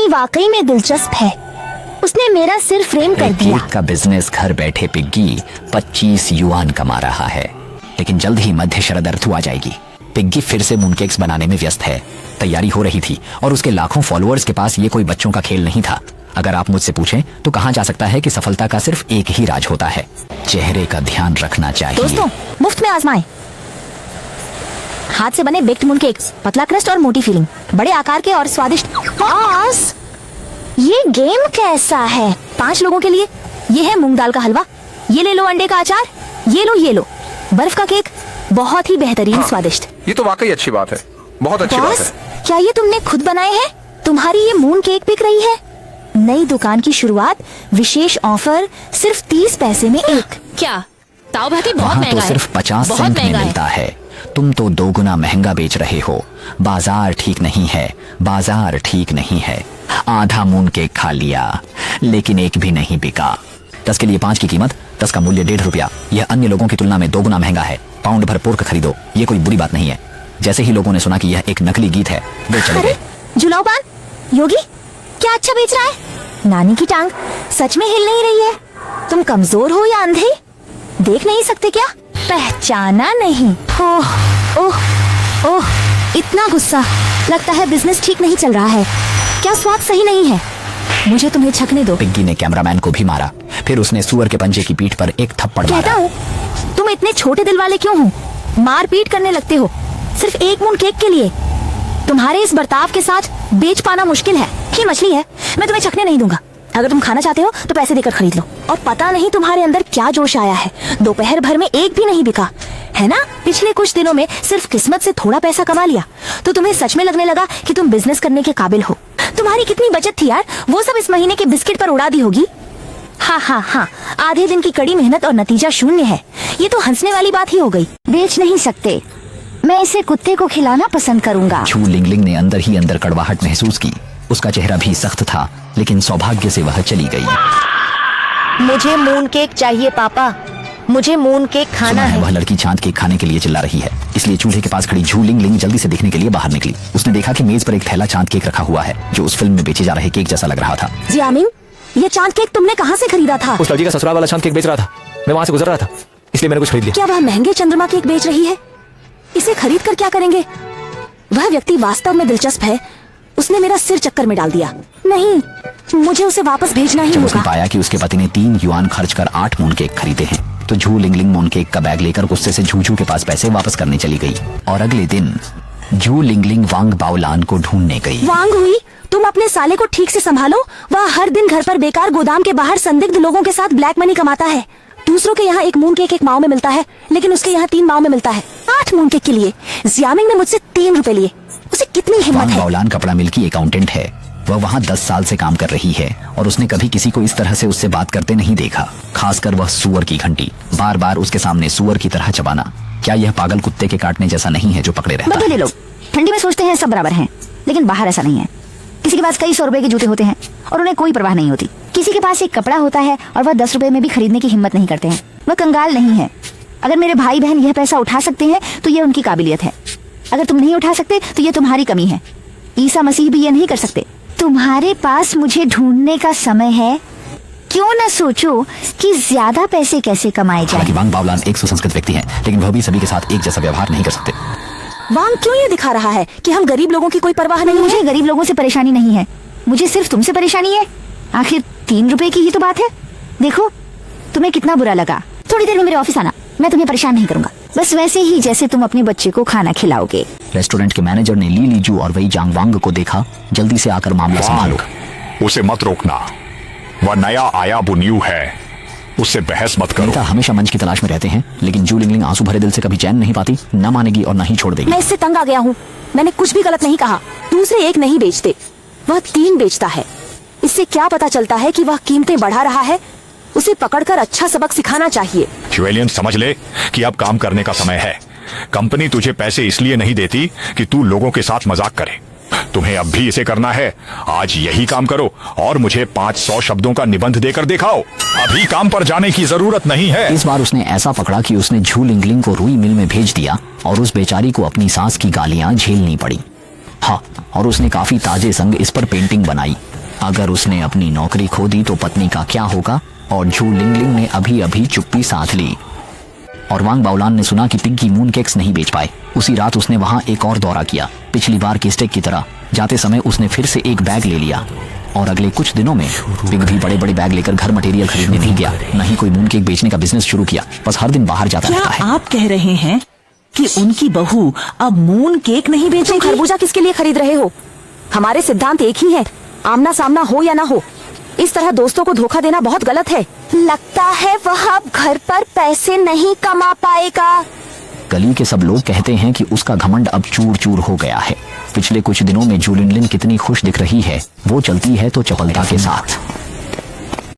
Piggy वाकई में दिलचस्प है। उसने मेरा सिर फ्रेम कर दिया। केक का बिजनेस घर बैठे पिग्गी 25 युआन कमा रहा है, लेकिन जल्द ही मध्य शरद ऋतु आ जाएगी। पिग्गी फिर से मूनकेक्स बनाने में व्यस्त है। तैयारी हो रही थी और उसके लाखों फॉलोअर्स के पास ये कोई बच्चों का खेल नहीं था। अगर आप मुझसे पूछें तो कहा जा सकता है कि सफलता का सिर्फ एक ही राज होता है, चेहरे का ध्यान रखना चाहिए। दोस्तों, मुफ्त में आजमाएं। हाथ से बने बेक्ड मूनकेक्स, पतला क्रस्ट और मोटी फीलिंग, बड़े आकार के और स्वादिष्ट। बॉस, ये गेम कैसा है? 5 लोगों के लिए। ये है मूंग दाल का हलवा, ये ले लो अंडे का अचार, ये लो बर्फ का केक, बहुत ही बेहतरीन स्वादिष्ट। ये तो वाकई अच्छी बात है, बहुत अच्छी बात है। क्या ये तुमने खुद बनाए हैं? तुम्हारी ये मून केक बिक रही है। नई दुकान की शुरुआत, विशेष ऑफर, सिर्फ 30 पैसे में एक। क्या ताव भाती बहुत वहाँ महंगा तो सिर्फ 50 सेंट में मिलता है। तुम तो 2 गुना महंगा बेच रहे हो। बाजार ठीक नहीं है, बाजार ठीक नहीं है। आधा मून केक खा लिया, लेकिन एक भी नहीं बिका। 10 के लिए 5 की कीमत, 10 का मूल्य 1.5 रुपया। यह अन्य लोगों की तुलना में 2 गुना महंगा है। पाउंड भर पोर्क खरीदो, ये कोई बुरी बात नहीं है। जैसे ही लोगों ने सुना कि यह एक नकली गीत है, वे चले गए। जुलाओ पान, योगी क्या अच्छा बेच रहा है? नानी की टांग सच में हिल नहीं रही है। तुम कमजोर हो या अंधे? देख नहीं सकते क्या? पहचाना नहीं? ओह ओह ओह, इतना गुस्सा। लगता है बिजनेस ठीक नहीं चल रहा है। क्या स्वाद सही नहीं है? मुझे तुम्हें छकने दो। पिग्गी ने कैमरामैन को भी मारा। फिर उसने सुअर के पंजे की पीठ पर एक थप्पड़ कहता मारा। हूँ, तुम इतने छोटे दिल वाले क्यों हो? मारपीट करने लगते हो सिर्फ एक मून केक के लिए। तुम्हारे इस बर्ताव के साथ बेच पाना मुश्किल है। ये मछली है, मैं तुम्हें छकने नहीं दूंगा। अगर तुम खाना चाहते हो तो पैसे देकर खरीद लो। और पता नहीं तुम्हारे अंदर क्या जोश आया है, दोपहर भर में एक भी नहीं बिका है ना? पिछले कुछ दिनों में सिर्फ किस्मत से थोड़ा पैसा कमा लिया तो तुम्हें सच में लगने लगा कि तुम बिजनेस करने के काबिल हो। तुम्हारी कितनी बचत थी यार, वो सब इस महीने के बिस्किट पर उड़ा दी होगी। हाँ, आधे दिन की कड़ी मेहनत और नतीजा शून्य है। ये तो हंसने वाली बात ही हो गई। बेच नहीं सकते, मैं इसे कुत्ते को खिलाना पसंद करूंगा। झू लिंगलिंग ने अंदर ही अंदर कड़वाहट महसूस की। उसका चेहरा भी सख्त था, लेकिन सौभाग्य से वह चली गई। मुझे मून केक चाहिए पापा, मुझे मून केक खाना है। वह लड़की चांद केक खाने के लिए चिल्ला रही है, इसलिए चूल्हे के पास खड़ी झू लिंगलिंग जल्दी से दिखने के लिए बाहर निकली। उसने देखा कि मेज पर एक थैला चांद केक रखा हुआ है, जो उस फिल्म में बेचे जा रहे केक जैसा लग रहा था। जियामिंग, ये चांद केक तुमने कहाँ से खरीदा था? उस लड़की का ससुराल वाला चांद केक बेच रहा था, मैं वहाँ से गुजर रहा था, इसलिए मैंने कुछ खरीद लिया। क्या वह महंगे चंद्रमा केक बेच रही है? इसे खरीद कर क्या करेंगे? वह व्यक्ति वास्तव में दिलचस्प है। उसने मेरा सिर चक्कर में डाल दिया। नहीं, मुझे उसे वापस भेजना ही जब उसने होगा। पाया कि उसके पति ने 3 युआन खर्च कर 8 मून केक खरीदे हैं, तो झू लिंगलिंग मून केक का बैग लेकर गुस्से से झूझू के पास पैसे वापस करने चली गई। और अगले दिन झू लिंगलिंग वांग बाओलान को ढूंढने गई। वांग हुई, तुम अपने साले को ठीक से संभालो। वह हर दिन घर पर बेकार गोदाम के बाहर संदिग्ध लोगों के साथ ब्लैक मनी कमाता है। दूसरों के यहाँ 1 मून केक 1 माओ में मिलता है, लेकिन उसके यहाँ 3 माओ में मिलता है। 8 मून केक के लिए जियामिंग ने मुझसे 3 रुपए लिए। उसे कितनी हिम्मत वांग है? बाओलान कपड़ा मिल की अकाउंटेंट है। वह वहाँ 10 साल से काम कर रही है और उसने कभी किसी को इस तरह से उससे बात करते नहीं देखा। खासकर वह सुअर की घंटी, बार बार उसके सामने सुअर की तरह चबाना। क्या यह पागल कुत्ते के काटने जैसा नहीं है जो पकड़े रहता है? लोग ठंडी में सोचते हैं सब बराबर हैं, लेकिन बाहर ऐसा नहीं है। किसी के पास कई 100 रुपए के जूते होते हैं और उन्हें कोई परवाह नहीं होती। किसी के पास एक कपड़ा होता है और वह 10 रुपए में भी खरीदने की हिम्मत नहीं करते हैं। वह कंगाल नहीं है। अगर मेरे भाई बहन यह पैसा उठा सकते हैं तो यह उनकी काबिलियत है। अगर तुम नहीं उठा सकते तो यह तुम्हारी कमी है। ईसा मसीह भी यह नहीं कर सकते। तुम्हारे पास मुझे ढूंढने का समय है। क्यों न सोचो कि ज्यादा पैसे कैसे कमाए जाएं। हालांकि वांग बाओलान एक सुसंस्कृत व्यक्ति हैं, लेकिन वह भी सभी के साथ एक जैसा व्यवहार नहीं कर सकते। वांग क्यों ये दिखा रहा है कि हम गरीब लोगों की कोई परवाह नहीं? मुझे गरीब लोगों से परेशानी नहीं है, मुझे सिर्फ तुमसे परेशानी है। आखिर 3 रुपए की ही तो बात है। देखो, तुम्हें कितना बुरा लगा। थोड़ी देर में मेरे ऑफिस आना, मैं तुम्हें परेशान नहीं करूंगा। बस वैसे ही जैसे तुम अपने बच्चे को खाना खिलाओगे। रेस्टोरेंट के मैनेजर ने ली लीजू और वही जांग वांग को देखा। जल्दी से आकर मामला संभालो। उसे मत रोकना, वह नया आया बुनियू है, उससे बहस मत करो। नेता हमेशा मंच की तलाश में रहते हैं, लेकिन झू लिंगलिंग आंसू भरे दिल से कभी चैन नहीं पाती। न मानेगी और न ही छोड़ देगी। मैं इससे तंग आ गया हूँ। मैंने कुछ भी गलत नहीं कहा। दूसरे 1 नहीं बेचते, वह 3 बेचता है। इससे क्या पता चलता है कि वह कीमतें बढ़ा रहा है? उसे पकड़कर अच्छा सबक सिखाना चाहिए। ज्वेलियन, समझ ले कि अब काम करने का समय है। कंपनी तुझे पैसे इसलिए नहीं देती कि तू लोगों के साथ मजाक करे। तुम्हें अब भी इसे करना है। आज यही काम करो और मुझे 500 शब्दों का निबंध देकर दिखाओ। अभी काम पर जाने की जरूरत नहीं है। इस बार उसने ऐसा पकड़ा कि उसने झू लिंगलिंग को रुई मिल में भेज दिया और उस बेचारी को अपनी सास की गालियां झेलनी पड़ी। हाँ, और उसने काफी ताजे संग इस पर पेंटिंग बनाई। अगर उसने अपनी नौकरी खो दी तो पत्नी का क्या होगा? और झू लिंगलिंग ने अभी अभी चुप्पी साध ली और वांग बाओलान ने सुना कि पिग्गी मून केक्स नहीं बेच पाए। उसी रात उसने वहां एक और दौरा किया। पिछली बार के स्टेक की तरह जाते समय उसने फिर से एक बैग ले लिया और अगले कुछ दिनों में पिग भी बड़े बड़े बैग लेकर घर मटेरियल खरीदने नहीं गया, न ही कोई मून केक बेचने का बिजनेस शुरू किया। बस हर दिन बाहर जाता क्या रहता है। आप कह रहे हैं कि उनकी बहू अब मून केक नहीं तुम बेचेगी? खरबूजा किसके लिए खरीद रहे हो? हमारे सिद्धांत एक ही है, आमना सामना हो या ना हो। इस तरह दोस्तों को धोखा देना बहुत गलत है। लगता है वह अब घर पर पैसे नहीं कमा पाएगा। गली के सब लोग कहते हैं कि उसका घमंड अब चूर चूर हो गया है। पिछले कुछ दिनों में जू लिनलिन कितनी खुश दिख रही है। वो चलती है तो चपलता के साथ।